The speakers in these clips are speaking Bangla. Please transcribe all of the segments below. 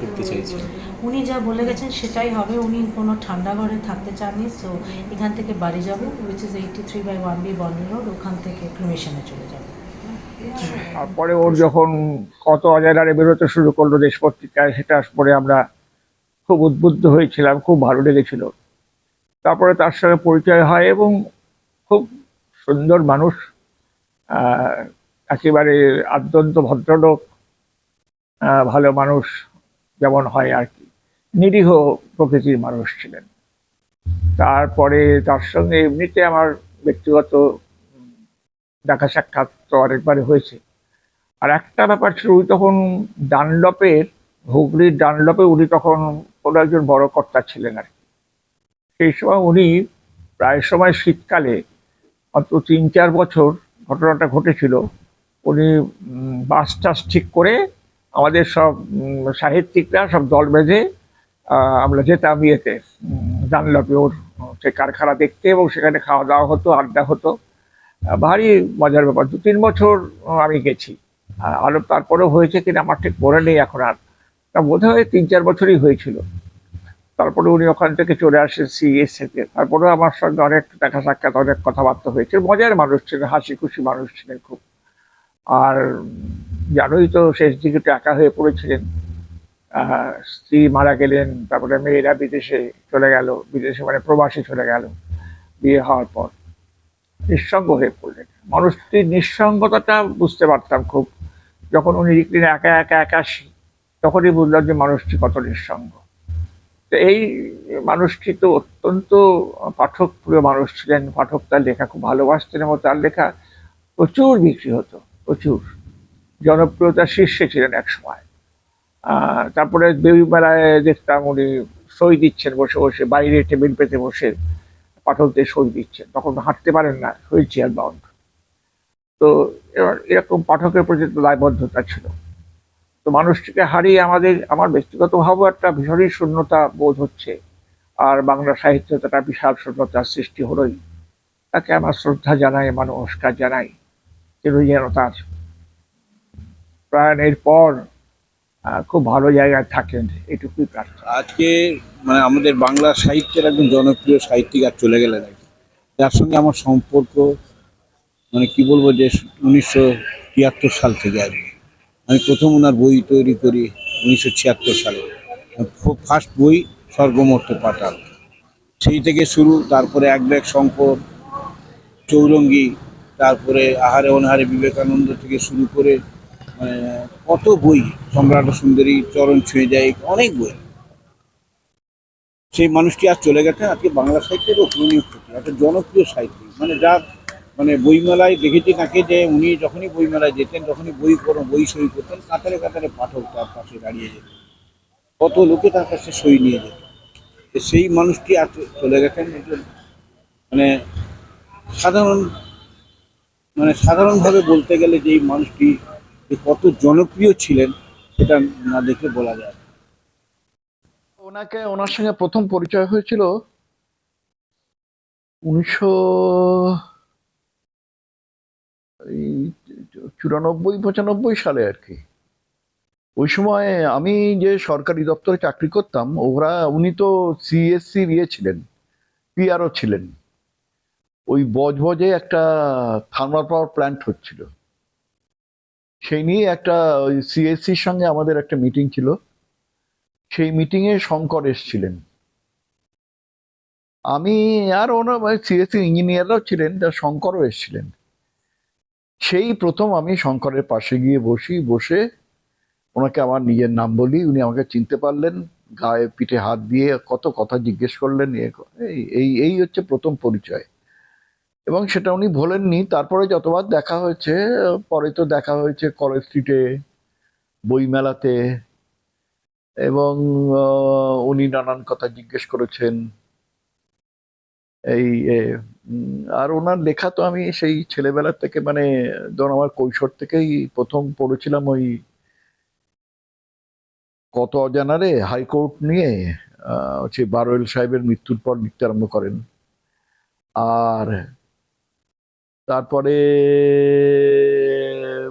করতে চাইছেন? উনি যা বলে গেছেন সেটাই হবে। উনি কোনো ঠান্ডা ঘরে থাকতে চাননি। সো এখান থেকে বাড়ি যাব, which is 83/1B Bondel road, ওখান থেকে ক্রিমেশনে চলে যাব। তারপরে ওর যখন কত অজানারে বেরোতে শুরু করলো দেশ পত্রিকায়, সেটা পরে আমরা খুব উদ্বুদ্ধ হয়েছিলাম, খুব ভালো লেগেছিল। তারপরে তার সঙ্গে পরিচয় হয় এবং খুব সুন্দর মানুষ, আহ, একেবারে অত্যন্ত ভদ্রলোক, ভালো মানুষ, যেমন হয় আর কি, নিরীহ প্রকৃতির মানুষ ছিলেন। তারপরে তার সঙ্গে এমনিতে আমার ব্যক্তিগত দেখা সাক্ষাৎ তো অনেকবারই হয়েছে। আর একটা ব্যাপার ছিল, উনি তখন ডানলপের, হুগলির ডানলপে উনি তখন কোনো একজন বড় কর্তা ছিলেন আর কি। সেই সময় উনি প্রায় সময় শীতকালে, অন্তত ৩-৪ বছর ঘটনাটা ঘটেছিল, উনি বাস টাস ঠিক করে আমাদের সব সাহিত্যিকরা সব দল বেঁধে আমরা যেতাম ইয়েতে, ডানলপে ওর সে কারখানা দেখতে, এবং সেখানে খাওয়া দাওয়া হতো, আড্ডা হতো। ভারী মজার ব্যাপার। ২-৩ বছর আমি গেছি। আরো তারপরেও হয়েছে কিনা আমার ঠিক মনে নেই এখন আর। তা বোধহয় ৩-৪ বছরই হয়েছিল। তারপরে উনি ওখান থেকে চলে আসেন সিএস থেকে। তারপরেও আমার সঙ্গে অনেক দেখা সাক্ষাৎ, অনেক কথাবার্তা হয়েছে। মজার মানুষ ছিলেন, হাসি খুশি মানুষ ছিলেন খুব। আর জানোই তো, শেষ দিকে তো একা হয়ে পড়েছিলেন। স্ত্রী মারা গেলেন, তারপরে মেয়েরা বিদেশে চলে গেল, বিদেশে মানে প্রবাসী চলে গেল বিয়ে হওয়ার পর। নিঃসঙ্গ হয়ে পড়লেন। মানুষটির নিঃসঙ্গতাটা বুঝতে পারতাম খুব। যখন উনি লিখলেন একা একা একাশি, তখনই বুঝলাম যে মানুষটি কত নিঃসঙ্গ। তো এই মানুষটি তো অত্যন্ত পাঠক প্রিয় মানুষ ছিলেন। পাঠক তার লেখা খুব ভালোবাসতেন এবং তার লেখা প্রচুর বিক্রি হতো, প্রচুর। জনপ্রিয়তার শীর্ষে ছিলেন এক সময়। তারপরে বইমেলায় দেখতাম উনি সই দিচ্ছেন বসে বসে, বাইরে টেবিল পেতে বসে পাঠকদের সই দিচ্ছেন। তখন হাঁটতে পারেন না, হুইল চেয়ার বাউন্ড। তো এবার এরকম পাঠকের প্রতি একটা দায়বদ্ধতা ছিল। তো মানুষটিকে হারিয়ে আমার ব্যক্তিগতভাবেও একটা ভীষণই শূন্যতা বোধ হচ্ছে। আর বাংলা সাহিত্যে তো একটা বিশাল শূন্যতার সৃষ্টি হলোই। তাকে আমার শ্রদ্ধা জানাই, আমার নমস্কার জানাই। তিনি যেন তার প্রয়াণের পর খুব ভালো জায়গায় থাকেন, এটুকুই প্রার্থনা। আজকে মানে আমাদের বাংলা সাহিত্যের একজন জনপ্রিয় সাহিত্যিক আর চলে গেলেন আর কি, যার সঙ্গে আমার সম্পর্ক মানে কি বলবো, যে 1973 সাল থেকে আর কি। আমি প্রথম ওনার বই তৈরি করি 1976 সালে। ফার্স্ট বই স্বর্গমর্ত পাতাল, সেই থেকে শুরু। তারপরে এক ব্যাগ শঙ্কর, চৌরঙ্গী, তারপরে আহারে অনাহারে বিবেকানন্দ থেকে শুরু করে মানে কত বই, সম্রাট সুন্দরী, চরণ ছুঁয়ে যায়, অনেক বই। সেই মানুষটি আজ চলে গেছেন। আজকে বাংলা সাহিত্যের অপূরণীয় ক্ষতি, একটা জনপ্রিয় সাহিত্যিক, মানে যার মানে বইমেলায় দেখেছি তাকে, যে উনি যখনই বইমেলায় যেতেন তখনই বই সই করতেন, কাতারে কাতারে পাঠক তার পাশে দাঁড়িয়ে যেত, কত লোকে তার কাছে সই নিয়ে যেত। তো সেই মানুষটি আজ চলে গেছেন। একজন মানে সাধারণ, মানে সাধারণভাবে বলতে গেলে যে এই মানুষটি যে কত জনপ্রিয় ছিলেন সেটা না দেখে বলা যায় না। ওনার সঙ্গে প্রথম পরিচয় হয়েছিল 1994 95 সালে আর কি। ওই সময় আমি যে সরকারি দপ্তরে চাকরি করতাম, উনি তো সিএসসি ইয়ে ছিলেন, পিআরও ছিলেন। ওই বজবজে একটা থার্মাল পাওয়ার প্ল্যান্ট হচ্ছিল, সেই নিয়ে একটা ওই সিএসসির সঙ্গে আমাদের একটা মিটিং ছিল। সেই মিটিং এ শঙ্কর এসেছিলেন। আমি আর ওনার সিএসসি ইঞ্জিনিয়াররাও ছিলেন, তার শঙ্করও এসেছিলেন। সেই প্রথম আমি শঙ্করের পাশে গিয়ে বসে ওনাকে আমার নিজের নাম বলি, উনি আমাকে চিনতে পারলেন, গায়ে পিঠে হাত দিয়ে কত কথা জিজ্ঞেস করলেন। এই এই এই হচ্ছে প্রথম পরিচয়, এবং সেটা উনি ভোলেননি। তারপরে যতবার দেখা হয়েছে, পরে তো দেখা হয়েছে কলেজ স্ট্রিটে, বইমেলাতে, এবং উনি নানান কথা জিজ্ঞেস করেছেন। এই আর ওনার লেখা তো আমি সেই ছেলেবেলা থেকে, মানে ধরুন আমার কৈশোর থেকেই প্রথম পড়েছিলাম ওই কত অজানারে, হাইকোর্ট নিয়ে। হচ্ছে বারোয়েল সাহেবের মৃত্যুর পর লিখতে আরম্ভ করেন। আর তারপরে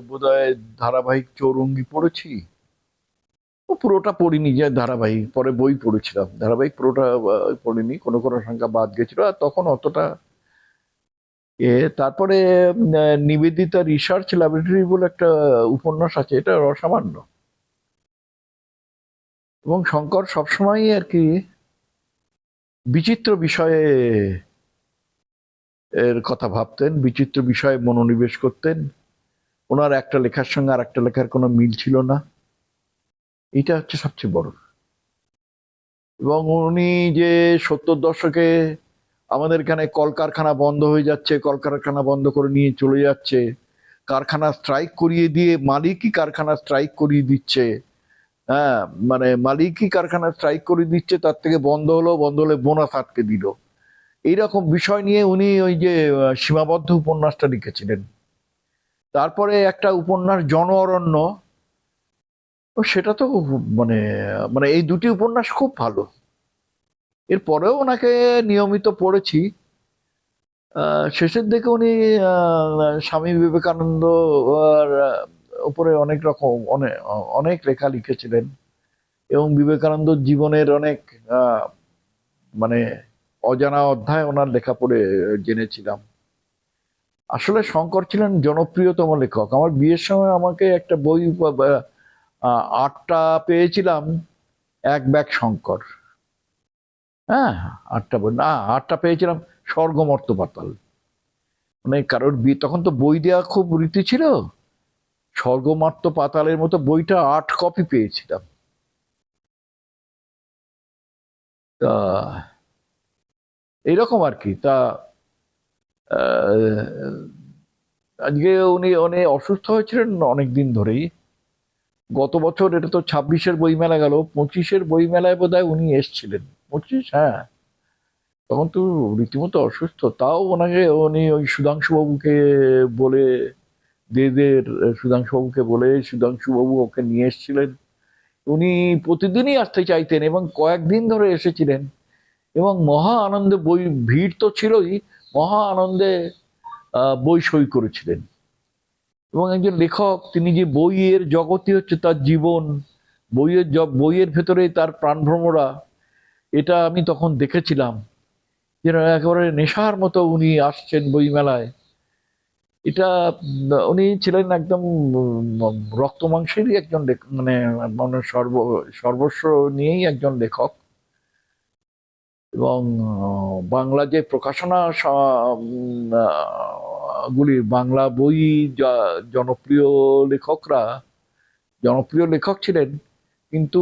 বোধহয় ধারাবাহিক চৌরঙ্গী পড়েছি। ও পুরোটা পড়িনি, যে ধারাবাহিক, পরে বই পড়েছিলাম, ধারাবাহিক পুরোটা পড়িনি, কোনো কোনো সংখ্যা বাদ গেছিল, আর তখন অতটা তারপরে নিবেদিতা রিসার্চ ল্যাবরেটরি বলে একটা উপন্যাস আছে, এটা অসামান্য। এবং শঙ্কর সবসময় আর কি বিচিত্র বিষয়ে এর কথা ভাবতেন, বিচিত্র বিষয়ে মনোনিবেশ করতেন। ওনার একটা লেখার সঙ্গে আর একটা লেখার কোনো মিল ছিল না, এটা হচ্ছে সবচেয়ে বড়। এবং উনি যে 70 দশকে আমাদের এখানে কলকারখানা বন্ধ হয়ে যাচ্ছে, কলকারখানা বন্ধ করে নিয়ে চলে যাচ্ছে, কারখানা স্ট্রাইক করিয়ে দিয়ে মালিকই কারখানা স্ট্রাইক করিয়ে দিচ্ছে, হ্যাঁ, মানে মালিকই কারখানা স্ট্রাইক করে দিচ্ছে, তার থেকে বন্ধ হলে বোনাস আটকে দিল, এইরকম বিষয় নিয়ে উনি ওই যে সীমাবদ্ধ উপন্যাসটা লিখেছিলেন। তারপরে একটা উপন্যাস জন অরণ্য, সেটা তো মানে মানে এই দুটি উপন্যাস খুব ভালো। এরপরেও ওনাকে নিয়মিত পড়েছি। শেষের দিকে উনি স্বামী বিবেকানন্দ আর উপরে অনেক রকম অনেক অনেক লেখা লিখেছিলেন, এবং বিবেকানন্দ জীবনের অনেক মানে অজানা অধ্যায় ওনার লেখা পড়ে জেনেছিলাম। আসলে শঙ্কর ছিলেন জনপ্রিয়তম লেখক। আমার বিয়ের সময় আমাকে একটা বই 8টা পেয়েছিলাম, এক ব্যাগ শঙ্কর। হ্যাঁ, 8টা বই না, 8টা পেয়েছিলাম স্বর্গমর্ত পাতাল। মানে কারোর বিয়ে, তখন তো বই দেওয়া খুব রীতি ছিল, স্বর্গমর্ত পাতালের মতো বইটা 8 কপি পেয়েছিলাম। তা এইরকম আর কি। তা আহ, আজকে উনি অনেক অসুস্থ হয়েছিলেন অনেক দিন ধরেই। গত বছর, এটা তো 26-এর বইমেলা গেল, 25-এর বইমেলায় বোধহয় উনি এসছিলেন। 25, হ্যাঁ, তখন তো রীতিমতো অসুস্থ। তাও উনি ওই সুধাংশুবাবুকে বলে, দেদের সুধাংশুবাবুকে বলে সুধাংশুবাবু ওকে নিয়ে এসেছিলেন। উনি প্রতিদিনই আসতে চাইতেন এবং কয়েকদিন ধরে এসেছিলেন, এবং মহা আনন্দে বই, ভিড় তো ছিলই, মহা আনন্দে বই সই করেছিলেন। এবং একজন লেখক, তিনি যে বইয়ের জগতই হচ্ছে তার জীবন, বইয়ের ভেতরে তার প্রাণভ্রমরা, এটা আমি তখন দেখেছিলাম। যেন একেবারে নেশার মতো উনি আসছেন বইমেলায়। এটা উনি ছিলেন একদম রক্ত মাংসেরই একজন মানে মানে সর্বস্ব নিয়েই একজন লেখক। এবং বাংলা যে প্রকাশনা গুলি, বাংলা বই, জনপ্রিয় লেখকরা জনপ্রিয় লেখক ছিলেন, কিন্তু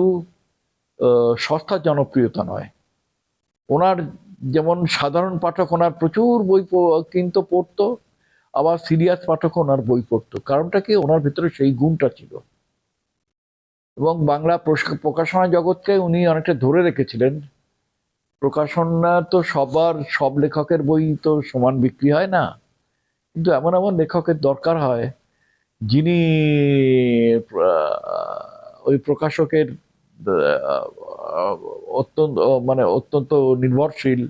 সস্তা জনপ্রিয়তা নয়। ওনার যেমন সাধারণ পাঠক ওনার প্রচুর বই কিন্তু পড়তো, আবার সিরিয়াস পাঠক ওনার বই পড়তো। কারণটা কি, ওনার ভিতরে সেই গুণটা ছিল। এবং বাংলা প্রকাশনা জগৎকে উনি অনেকটা ধরে রেখেছিলেন। প্রকাশনা তো সব লেখকের বই তো সমান বিক্রি হয় না, কিন্তু এমন এমন লেখকের দরকার হয় যিনি ওই প্রকাশকের অত্যন্ত অত্যন্ত নির্ভরশীল,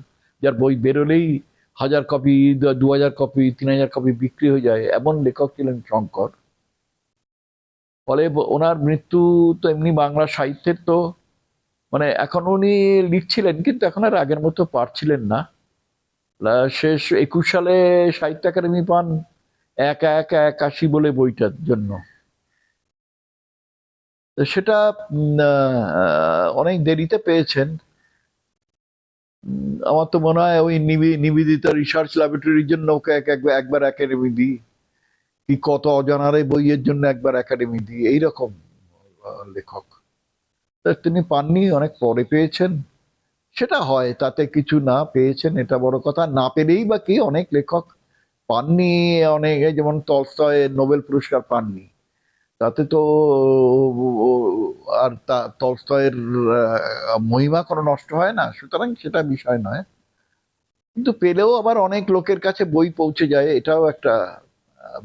যার বই বেরোলেই 1000 কপি, 2000 কপি, 3000 কপি বিক্রি হয়ে যায়, এমন লেখক ছিলেন শঙ্কর। ফলে ওনার মৃত্যু তো এমনি বাংলা সাহিত্যের তো মানে, এখন উনি লিখছিলেন কিন্তু এখন আর আগের মতো পারছিলেন না। শেষ 21 সালে সাহিত্য একাডেমি পান 1181 বলে বইটার জন্য। তো সেটা অনেক দেরিতে পেয়েছেন। আমার তো মনে হয় ওই নিবেদিতা রিসার্চ ল্যাবরেটরির জন্য ওকে একবার একাডেমি দিই, কি কত অজানারে বইয়ের জন্য একবার একাডেমি দিই, এইরকম লেখক। তিনি পাননি, অনেক পরে পেয়েছেন। সেটা হয়, তাতে কিছু না, পেয়েছেন এটা বড় কথা। না পেলেই বা কি, অনেক লেখক পাননি, অনেকে যেমন টলস্টয় নোবেল পুরস্কার পাননি, তাতে তো আর টলস্টয়ের মহিমা কোনো নষ্ট হয় না, সুতরাং সেটা বিষয় নয়। কিন্তু পেলেও আবার অনেক লোকের কাছে বই পৌঁছে যায়, এটাও একটা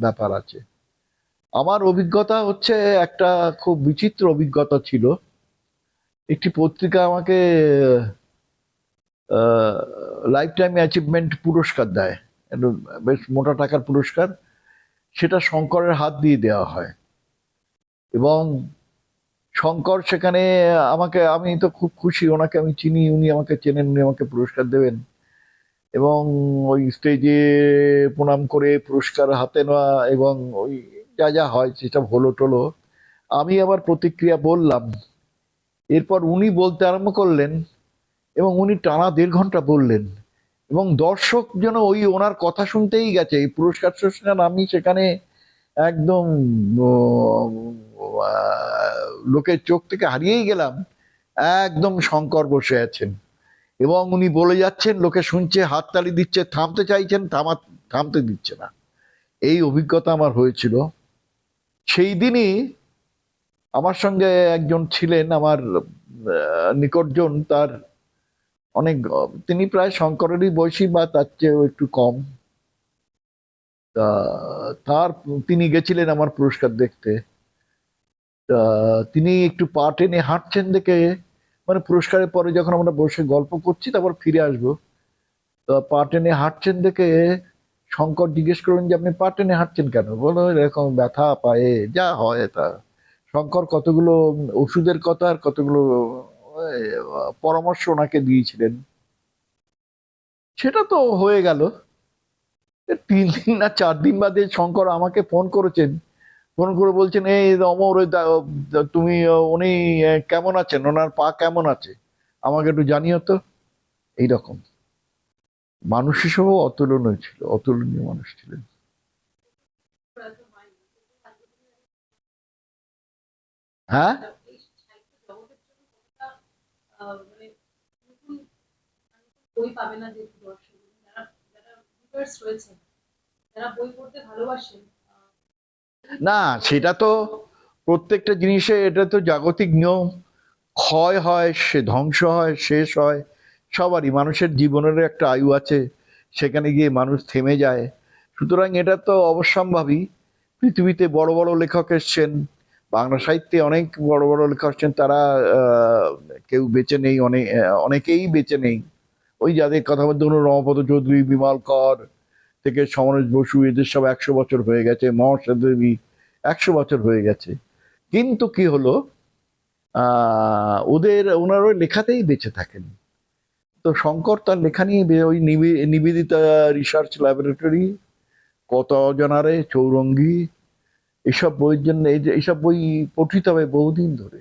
ব্যাপার আছে। আমার অভিজ্ঞতা হচ্ছে, একটা খুব বিচিত্র অভিজ্ঞতা ছিল। একটি পত্রিকা আমাকে লাইফ টাইম অ্যাচিভমেন্ট পুরস্কার দেয়, একটু বেশ মোটা টাকার পুরস্কার। সেটা শঙ্করের হাত দিয়ে দেওয়া হয়, এবং শঙ্কর সেখানে আমাকে, আমি তো খুব খুশি, ওনাকে আমি চিনি, উনি আমাকে চেনেন, উনি আমাকে পুরস্কার দেবেন এবং ওই স্টেজে প্রণাম করে পুরস্কার হাতে নেওয়া এবং ওই যা যা হয় সেসব হলো টলো। আমি আবার প্রতিক্রিয়া বললাম, এরপর উনি বলতে আরম্ভ করলেন এবং উনি টানা 1.5 ঘন্টা বললেন এবং দর্শক যেন ওই ওনার কথা শুনতেই গেছে। এই পুরস্কার টুরস্কার আমি সেখানে একদম লোকের চোখ থেকে হারিয়েই গেলাম। একদম শঙ্কর বসে আছেন এবং উনি বলে যাচ্ছেন, লোকে শুনছে, হাততালি দিচ্ছে, থামতে চাইছেন, থামতে দিচ্ছে না। এই অভিজ্ঞতা আমার হয়েছিল। সেই দিনই আমার সঙ্গে একজন ছিলেন, আমার নিকটজন, তার অনেক, তিনি প্রায় শঙ্করেরই বয়সী বা তার চেয়েও একটু কম। তা তার, তিনি গেছিলেন আমার পুরস্কার দেখতে। তা তিনি একটু পা টেনে হাঁটছেন দেখে, মানে পুরস্কারের পরে যখন আমরা বসে গল্প করছি তারপর ফিরে আসবো, তা পা টেনে হাঁটছেন দেখে শঙ্কর জিজ্ঞেস করলেন যে আপনি পা টেনে হাঁটছেন কেন? বলো এরকম ব্যথা পায়ে, যা হয় তা। শঙ্কর কতগুলো ওষুধের কথা আর কতগুলো ওই, পরামর্শ ওনাকে দিয়েছিলেন। সেটা তো হয়ে গেল। 3 দিন না 4 দিন বাদে শঙ্কর আমাকে ফোন করেছেন, ফোন করে বলছেন, এই অমর, তুমি, উনি কেমন আছেন, ওনার পা কেমন আছে, আমাকে একটু জানিও তো। এইরকম মানুষ হিসেবেও অতুলনীয় ছিল, অতুলনীয় মানুষ ছিলেন। হ্যাঁ, বই পাবে না যে দর্শক যারা যারা viewers রয়েছে, যারা বই পড়তে ভালোবাসেন। না সেটা তো প্রত্যেকটা জিনিসে, এটা তো জাগতিক নিয়ম। ক্ষয় হয়, সে ধ্বংস হয়, শেষ হয়, সবারই। মানুষের জীবনের একটা আয়ু আছে, সেখানে গিয়ে মানুষ থেমে যায়। সুতরাং এটা তো অবশ্যম্ভাবী। পৃথিবীতে বড় বড় লেখক এসছেন, বাংলা সাহিত্যে অনেক বড় বড় লেখক এসছেন, তারা কেউ বেঁচে নেই, অনেকেই বেঁচে নেই। ওই যাদের কথা বলতে, ধরুন রমাপদ চৌধুরী, বিমল কর থেকে সমরেশ বসু, এদের সব 100 বছর হয়ে গেছে, মহাশ্বেতা দেবী 100 বছর হয়ে গেছে। কিন্তু কি হলো, ওনার ওই লেখাতেই বেঁচে থাকেন। তো শঙ্কর তার লেখা নিয়ে ওই নিবেদিতা রিসার্চ ল্যাবরেটরি, কত অজানারে, চৌরঙ্গী, এইসব বইয়ের জন্য, এইসব বই পঠিত হবে বহুদিন ধরে।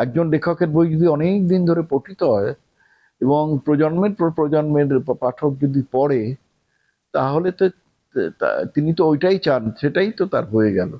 একজন লেখকের বই যদি অনেক দিন ধরে পঠিত হয় এবং প্রজন্মের পর প্রজন্মের পাঠক যদি পড়ে, তাহলে তো তিনি তো ওইটাই চান, সেটাই তো তার হয়ে গেল।